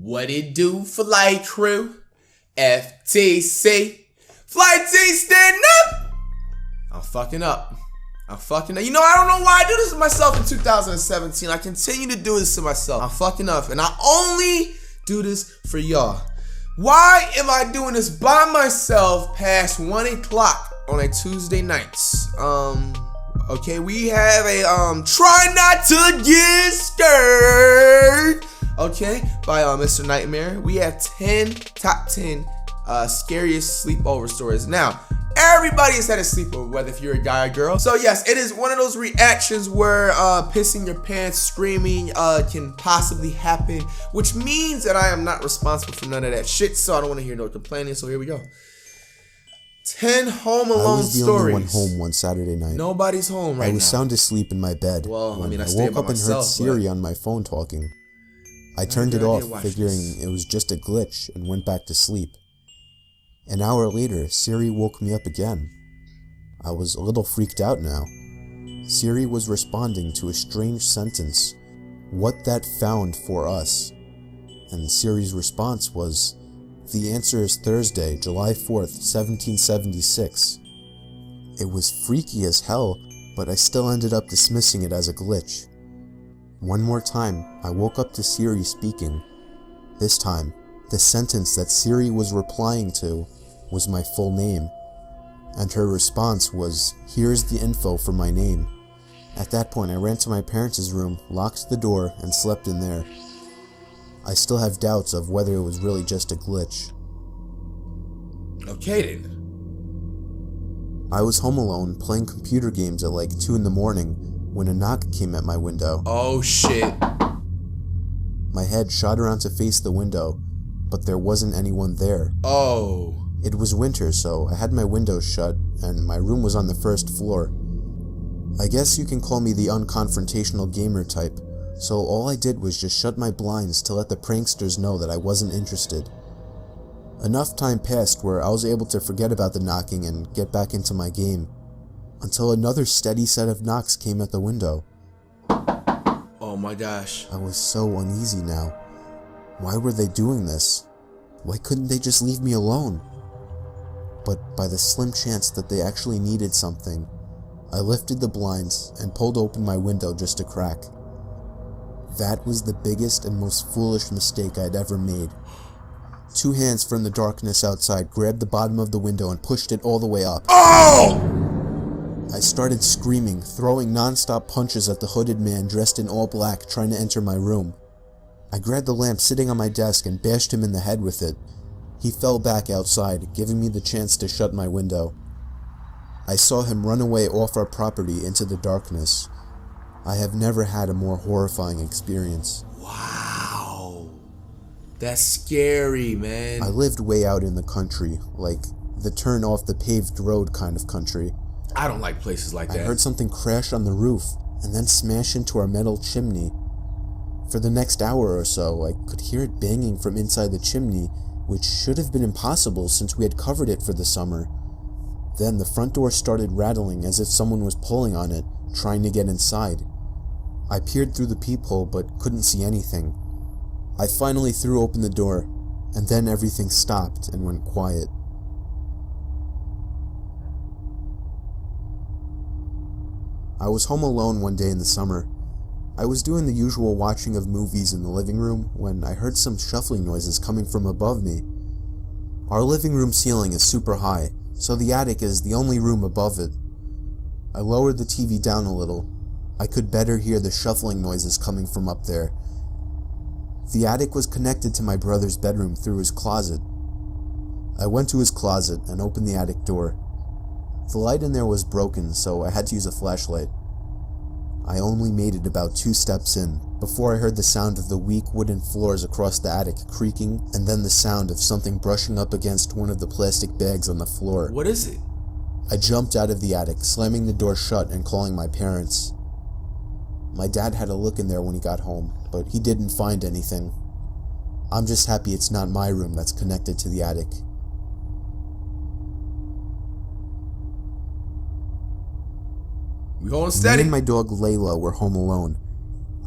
What it do for Light Crew? FTC. Flight T, stand up! I'm fucking up. You know, I don't know why I do this to myself in 2017. I continue to do this to myself. I'm fucking up. And I only do this for y'all. Why am I doing this by myself past 1 o'clock on a Tuesday nights? Okay, we have a Try Not to Get Stirred, okay, by Mr. Nightmare. We have top 10 scariest sleepover stories. Now, everybody has had a sleepover, whether if you're a guy or girl. So yes, it is one of those reactions where pissing your pants, screaming can possibly happen, which means that I am not responsible for none of that shit, so I don't want to hear no complaining, so here we go. 10 Home Alone stories. I was the only one home one Saturday night. Nobody's home right now. I was sound asleep in my bed when I woke up and heard Siri on my phone talking. I turned it off, figuring it was just a glitch, and went back to sleep. An hour later, Siri woke me up again. I was a little freaked out now. Siri was responding to a strange sentence, "What that found for us." And Siri's response was, "The answer is Thursday, July 4th, 1776. It was freaky as hell, but I still ended up dismissing it as a glitch. One more time, I woke up to Siri speaking. This time, the sentence that Siri was replying to was my full name, and her response was, "Here's the info for my name." At that point, I ran to my parents' room, locked the door, and slept in there. I still have doubts of whether it was really just a glitch. Okay then. I was home alone playing computer games at like 2 in the morning when a knock came at my window. Oh shit. My head shot around to face the window, but there wasn't anyone there. Oh. It was winter, so I had my windows shut, and my room was on the first floor. I guess you can call me the unconfrontational gamer type, so all I did was just shut my blinds to let the pranksters know that I wasn't interested. Enough time passed where I was able to forget about the knocking and get back into my game, until another steady set of knocks came at the window. Oh my gosh. I was so uneasy now. Why were they doing this? Why couldn't they just leave me alone? But by the slim chance that they actually needed something, I lifted the blinds and pulled open my window just a crack. That was the biggest and most foolish mistake I'd ever made. 2 hands from the darkness outside grabbed the bottom of the window and pushed it all the way up. Oh! I started screaming, throwing non-stop punches at the hooded man dressed in all black trying to enter my room. I grabbed the lamp sitting on my desk and bashed him in the head with it. He fell back outside, giving me the chance to shut my window. I saw him run away off our property into the darkness. I have never had a more horrifying experience. Wow. That's scary, man. I lived way out in the country, like the turn off the paved road kind of country. I don't like places like that. I heard something crash on the roof and then smash into our metal chimney. For the next hour or so, I could hear it banging from inside the chimney, which should have been impossible since we had covered it for the summer. Then the front door started rattling as if someone was pulling on it, trying to get inside. I peered through the peephole but couldn't see anything. I finally threw open the door, and then everything stopped and went quiet. I was home alone one day in the summer. I was doing the usual watching of movies in the living room when I heard some shuffling noises coming from above me. Our living room ceiling is super high, so the attic is the only room above it. I lowered the TV down a little. I could better hear the shuffling noises coming from up there. The attic was connected to my brother's bedroom through his closet. I went to his closet and opened the attic door. The light in there was broken, so I had to use a flashlight. I only made it about 2 steps in, before I heard the sound of the weak wooden floors across the attic creaking, and then the sound of something brushing up against one of the plastic bags on the floor. What is it? I jumped out of the attic, slamming the door shut and calling my parents. My dad had a look in there when he got home, but he didn't find anything. I'm just happy it's not my room that's connected to the attic. We holding steady. Me and my dog Layla were home alone.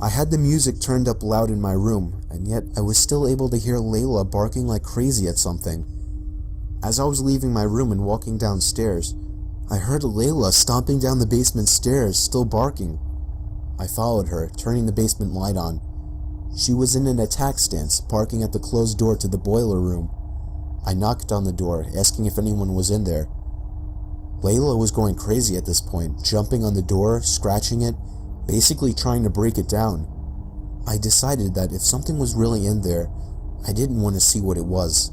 I had the music turned up loud in my room, and yet I was still able to hear Layla barking like crazy at something. As I was leaving my room and walking downstairs, I heard Layla stomping down the basement stairs, still barking. I followed her, turning the basement light on. She was in an attack stance, barking at the closed door to the boiler room. I knocked on the door, asking if anyone was in there. Layla was going crazy at this point, jumping on the door, scratching it, basically trying to break it down. I decided that if something was really in there, I didn't want to see what it was.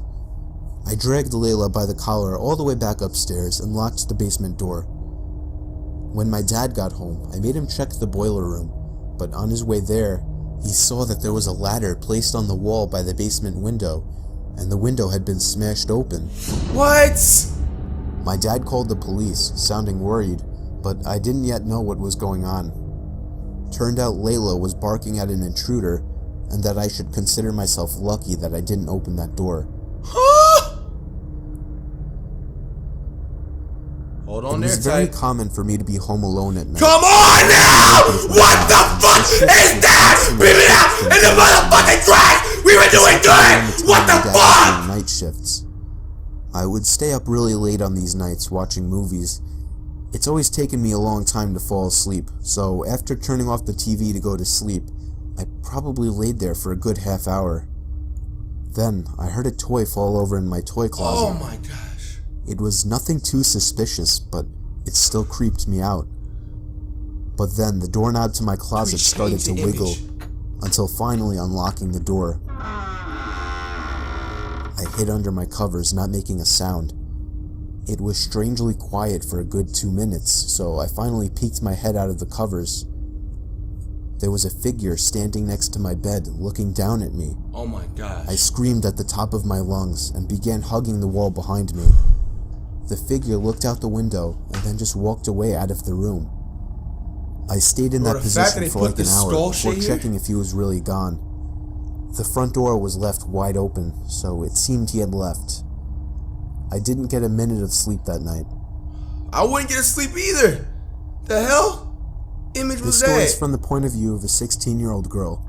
I dragged Layla by the collar all the way back upstairs and locked the basement door. When my dad got home, I made him check the boiler room, but on his way there, he saw that there was a ladder placed on the wall by the basement window, and the window had been smashed open. What? My dad called the police, sounding worried, but I didn't yet know what was going on. Turned out Layla was barking at an intruder, and that I should consider myself lucky that I didn't open that door. Hold on there, It was very common for me to be home alone at night. Come on now! What the fuck is that? Beat it out in the motherfucking trash! We were doing good! What the fuck? Night shifts. I would stay up really late on these nights watching movies. It's always taken me a long time to fall asleep, so after turning off the TV to go to sleep, I probably laid there for a good half hour. Then, I heard a toy fall over in my toy closet. Oh my gosh. It was nothing too suspicious, but it still creeped me out. But then, the doorknob to my closet started to wiggle, until finally unlocking the door. I hid under my covers, not making a sound. It was strangely quiet for a good 2 minutes, so I finally peeked my head out of the covers. There was a figure standing next to my bed, looking down at me. Oh my gosh. I screamed at the top of my lungs and began hugging the wall behind me. The figure looked out the window and then just walked away out of the room. I stayed in that position for like an hour before checking if he was really gone. The front door was left wide open, so it seemed he had left. I didn't get a minute of sleep that night. I wouldn't get to sleep either. The hell? Image was dead. The story is from the point of view of a 16-year-old girl.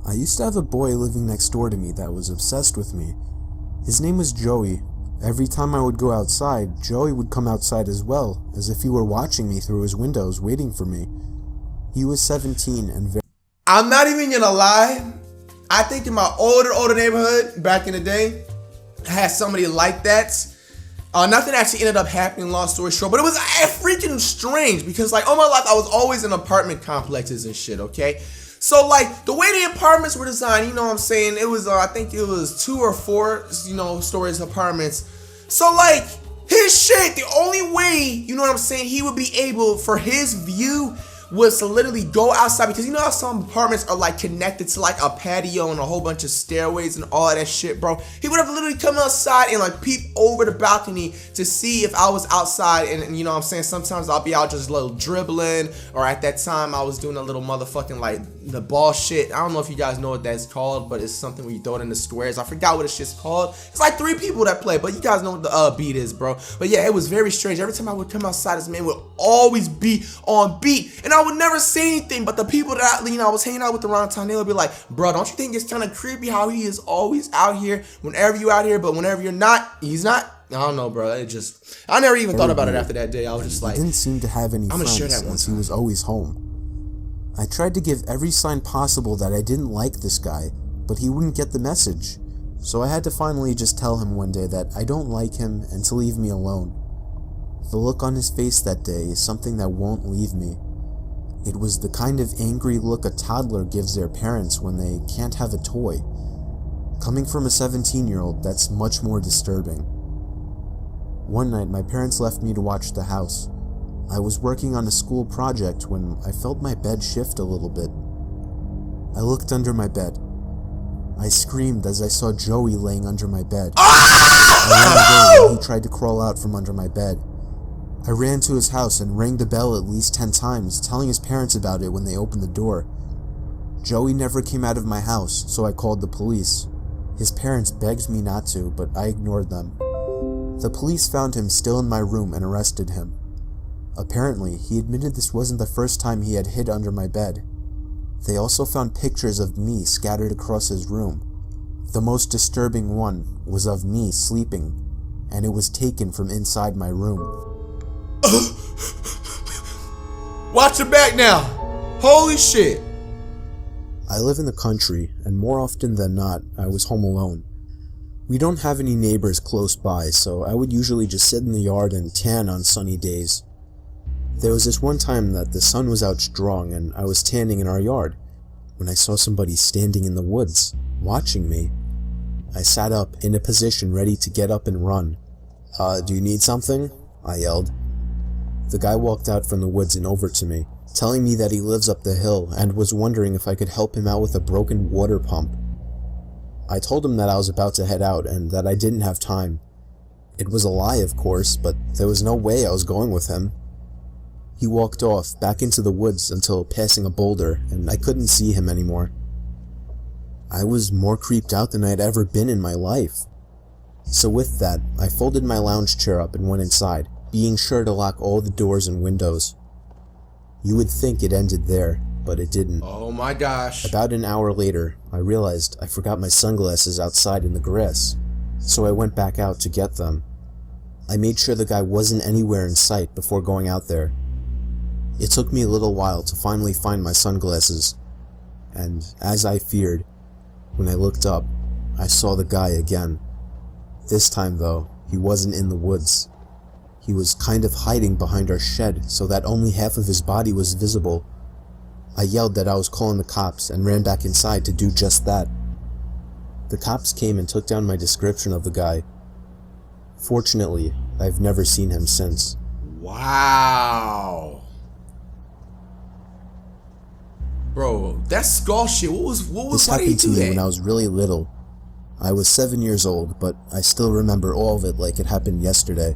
I used to have a boy living next door to me that was obsessed with me. His name was Joey. Every time I would go outside, Joey would come outside as well, as if he were watching me through his windows, waiting for me. He was 17 and very... I'm not even gonna lie. I think in my older neighborhood back in the day, I had somebody like that. Nothing actually ended up happening, long story short, but it was freaking strange because like all my life I was always in apartment complexes and shit, okay? So like the way the apartments were designed, you know what I'm saying? It was, I think it was 2 or 4, stories apartments. So like his shit, the only way, you know what I'm saying, he would be able for his view was to literally go outside, because you know how some apartments are like connected to like a patio and a whole bunch of stairways and all of that shit, bro. He would have literally come outside and like peep over the balcony to see if I was outside, and you know what I'm saying, sometimes I'll be out just a little dribbling, or at that time I was doing a little motherfucking like the ball shit. I don't know if you guys know what that's called, but it's something where you throw it in the squares. I forgot what it's shit's called. It's like 3 people that play, but you guys know what the beat is, bro. But yeah, it was very strange. Every time I would come outside, this man would always be on beat, and I would never say anything, but the people that I was hanging out with around town, they would be like, bro, don't you think it's kind of creepy how he is always out here whenever you out here, but whenever you're not, he's not? I don't know, bro. It just, I never even thought about it after that day. I was just like, he didn't seem to have any friends since he was always home. I tried to give every sign possible that I didn't like this guy, but he wouldn't get the message. So I had to finally just tell him one day that I don't like him and to leave me alone. The look on his face that day is something that won't leave me. It was the kind of angry look a toddler gives their parents when they can't have a toy. Coming from a 17-year-old, that's much more disturbing. One night, my parents left me to watch the house. I was working on a school project when I felt my bed shift a little bit. I looked under my bed. I screamed as I saw Joey laying under my bed. I ran away when he tried to crawl out from under my bed. I ran to his house and rang the bell at least 10 times, telling his parents about it when they opened the door. Joey never came out of my house, so I called the police. His parents begged me not to, but I ignored them. The police found him still in my room and arrested him. Apparently, he admitted this wasn't the first time he had hid under my bed. They also found pictures of me scattered across his room. The most disturbing one was of me sleeping, and it was taken from inside my room. Watch your back now! Holy shit! I live in the country, and more often than not, I was home alone. We don't have any neighbors close by, so I would usually just sit in the yard and tan on sunny days. There was this one time that the sun was out strong and I was tanning in our yard when I saw somebody standing in the woods, watching me. I sat up in a position ready to get up and run. Do you need something?" I yelled. The guy walked out from the woods and over to me, telling me that he lives up the hill and was wondering if I could help him out with a broken water pump. I told him that I was about to head out and that I didn't have time. It was a lie, of course, but there was no way I was going with him. He walked off back into the woods until passing a boulder, and I couldn't see him anymore. I was more creeped out than I'd ever been in my life. So with that, I folded my lounge chair up and went inside, being sure to lock all the doors and windows. You would think it ended there, but it didn't. Oh my gosh. About an hour later, I realized I forgot my sunglasses outside in the grass, so I went back out to get them. I made sure the guy wasn't anywhere in sight before going out there. It took me a little while to finally find my sunglasses, and as I feared, when I looked up, I saw the guy again. This time though, he wasn't in the woods. He was kind of hiding behind our shed so that only half of his body was visible. I yelled that I was calling the cops and ran back inside to do just that. The cops came and took down my description of the guy. Fortunately, I've never seen him since. Wow. Bro, that's skull shit. What was this happened to me when I was really little. I was 7 years old, but I still remember all of it like it happened yesterday.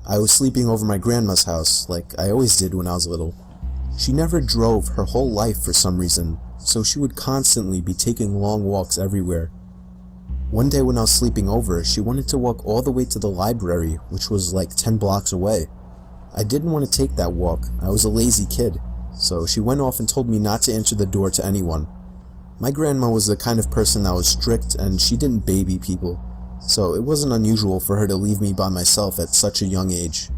I was sleeping over my grandma's house, like I always did when I was little. She never drove her whole life for some reason, so she would constantly be taking long walks everywhere. One day when I was sleeping over, she wanted to walk all the way to the library, which was like 10 blocks away. I didn't want to take that walk. I was a lazy kid. So she went off and told me not to answer the door to anyone. My grandma was the kind of person that was strict and she didn't baby people, so it wasn't unusual for her to leave me by myself at such a young age.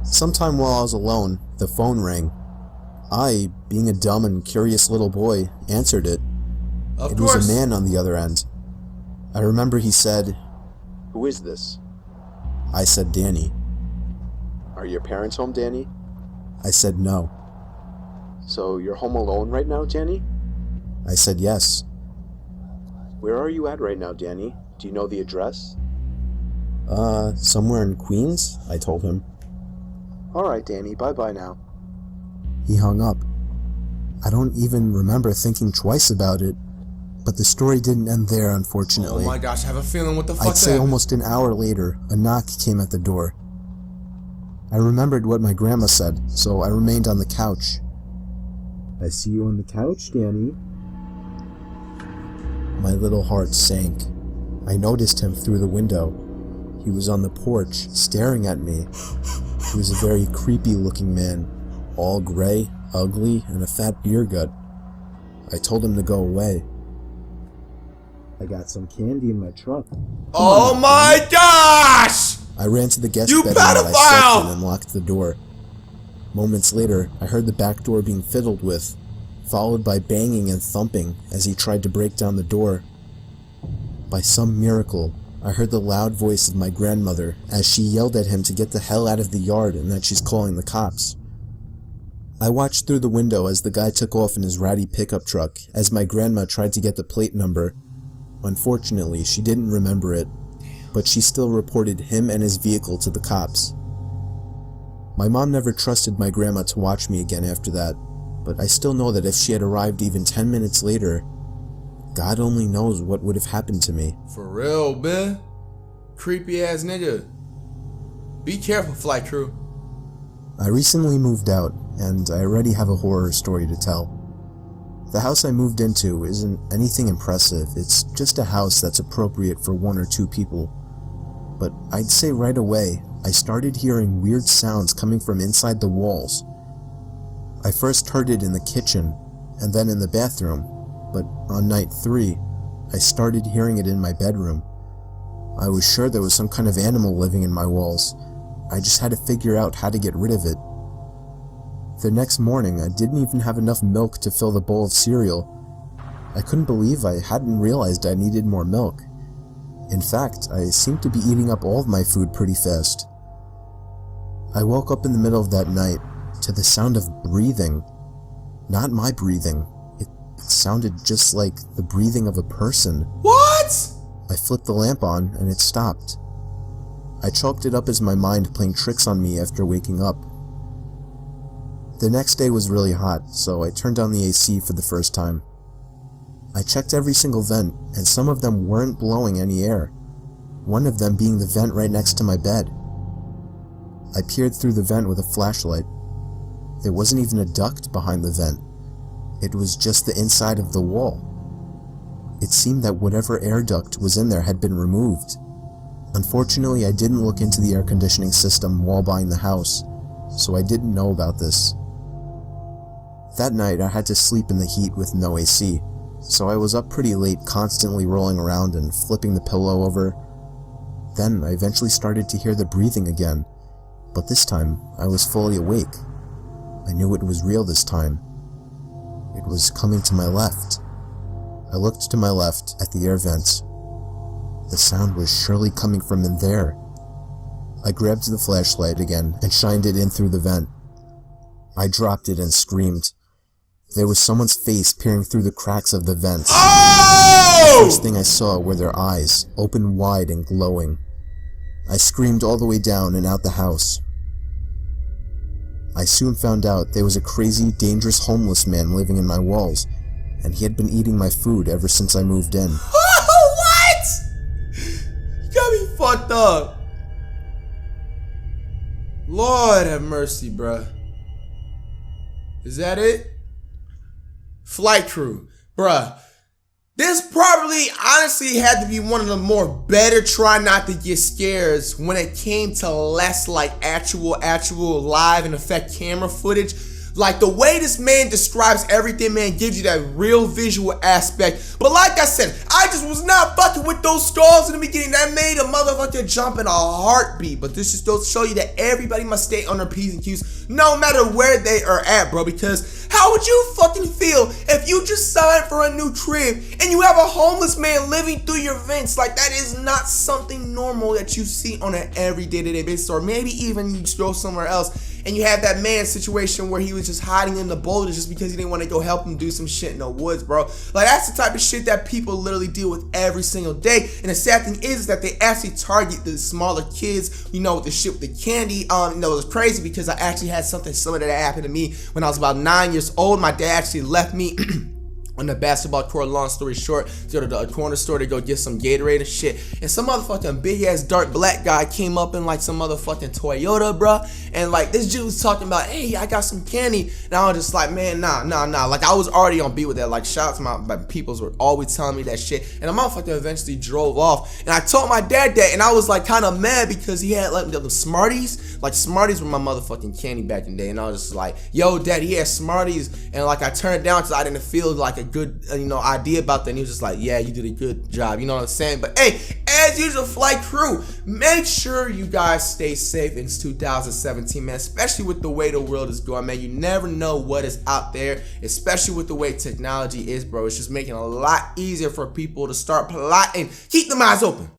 Sometime while I was alone, the phone rang. I, being a dumb and curious little boy, answered it. It was a man on the other end. I remember he said, "Who is this?" I said, "Danny." "Are your parents home, Danny?" I said, "No." "So you're home alone right now, Danny?" I said, "Yes." "Where are you at right now, Danny? Do you know the address?" Somewhere in Queens," I told him. "Alright, Danny, bye-bye now." He hung up. I don't even remember thinking twice about it, but the story didn't end there, unfortunately. Oh my gosh, I have a feeling what the fuck I'd say almost an hour later, a knock came at the door. I remembered what my grandma said, so I remained on the couch. "I see you on the couch, Danny." My little heart sank. I noticed him through the window. He was on the porch, staring at me. He was a very creepy-looking man, all gray, ugly, and a fat beer gut. I told him to go away. "I got some candy in my truck." Oh my gosh! I ran to the guest bedroom that I slept in and locked the door. Moments later, I heard the back door being fiddled with, followed by banging and thumping as he tried to break down the door. By some miracle, I heard the loud voice of my grandmother as she yelled at him to get the hell out of the yard and that she's calling the cops. I watched through the window as the guy took off in his ratty pickup truck as my grandma tried to get the plate number. Unfortunately, she didn't remember it, but she still reported him and his vehicle to the cops. My mom never trusted my grandma to watch me again after that, but I still know that if she had arrived even 10 minutes later, God only knows what would have happened to me. For real, man. Creepy ass nigga. Be careful, flight crew. I recently moved out, and I already have a horror story to tell. The house I moved into isn't anything impressive, it's just a house that's appropriate for 1 or 2 people. But I'd say right away, I started hearing weird sounds coming from inside the walls. I first heard it in the kitchen, and then in the bathroom, but on night 3, I started hearing it in my bedroom. I was sure there was some kind of animal living in my walls. I just had to figure out how to get rid of it. The next morning, I didn't even have enough milk to fill the bowl of cereal. I couldn't believe I hadn't realized I needed more milk. In fact, I seemed to be eating up all of my food pretty fast. I woke up in the middle of that night to the sound of breathing. Not my breathing. It sounded just like the breathing of a person. What? I flipped the lamp on and it stopped. I chalked it up as my mind playing tricks on me after waking up. The next day was really hot, so I turned on the AC for the first time. I checked every single vent, and some of them weren't blowing any air, one of them being the vent right next to my bed. I peered through the vent with a flashlight. There wasn't even a duct behind the vent. It was just the inside of the wall. It seemed that whatever air duct was in there had been removed. Unfortunately, I didn't look into the air conditioning system while buying the house, so I didn't know about this. That night, I had to sleep in the heat with no AC, so I was up pretty late, constantly rolling around and flipping the pillow over. Then I eventually started to hear the breathing again, but this time I was fully awake. I knew it was real this time. It was coming to my left. I looked to my left at the air vent. The sound was surely coming from in there. I grabbed the flashlight again and shined it in through the vent. I dropped it and screamed. There was someone's face peering through the cracks of the vents. Oh! The first thing I saw were their eyes, open wide and glowing. I screamed all the way down and out the house. I soon found out there was a crazy, dangerous homeless man living in my walls, and he had been eating my food ever since I moved in. What? You got me fucked up. Lord have mercy, bruh. Is that it? Flight crew, bruh. This probably honestly had to be one of the more better try not to get scares when it came to less like actual live and effect camera footage. Like the way this man describes everything, man, gives you that real visual aspect. But like I said, I just was not fucking with those stalls in the beginning. That made a motherfucker jump in a heartbeat. But this just goes to show you that everybody must stay on their P's and Q's no matter where they are at, bro. Because how would you fucking feel if you just signed for a new crib and you have a homeless man living through your vents? Like that is not something normal that you see on an everyday basis. Or maybe even you go somewhere else and you have that man situation where he was just hiding in the boulders just because he didn't want to go help him do some shit in the woods, bro. Like that's the type of shit that people literally deal with every single day. And the sad thing is that they actually target the smaller kids, you know, with the shit with the candy. You know, it was crazy because I actually had something similar that happened to me when I was about 9 years old. My dad actually left me on the basketball court, long story short, to go to the corner store to go get some Gatorade and shit. And some motherfucking big ass dark black guy came up in like some motherfucking Toyota, bruh. And like this dude was talking about, hey, I got some candy. And I was just like, man, nah. Like I was already on beat with that. Like shout out to my peoples were always telling me that shit. And the motherfucker eventually drove off. And I told my dad that, and I was like kind of mad because he had like the Smarties. Like Smarties were my motherfucking candy back in the day. And I was just like, yo, dad, he had Smarties. And like I turned it down because I didn't feel like a good idea about that. And he was just like, yeah, you did a good job, you know what I'm saying? But hey, as usual, flight crew, make sure you guys stay safe in 2017, man, especially with the way the world is going, man. You never know what is out there, especially with the way technology is, bro. It's just making it a lot easier for people to start plotting. Keep them eyes open.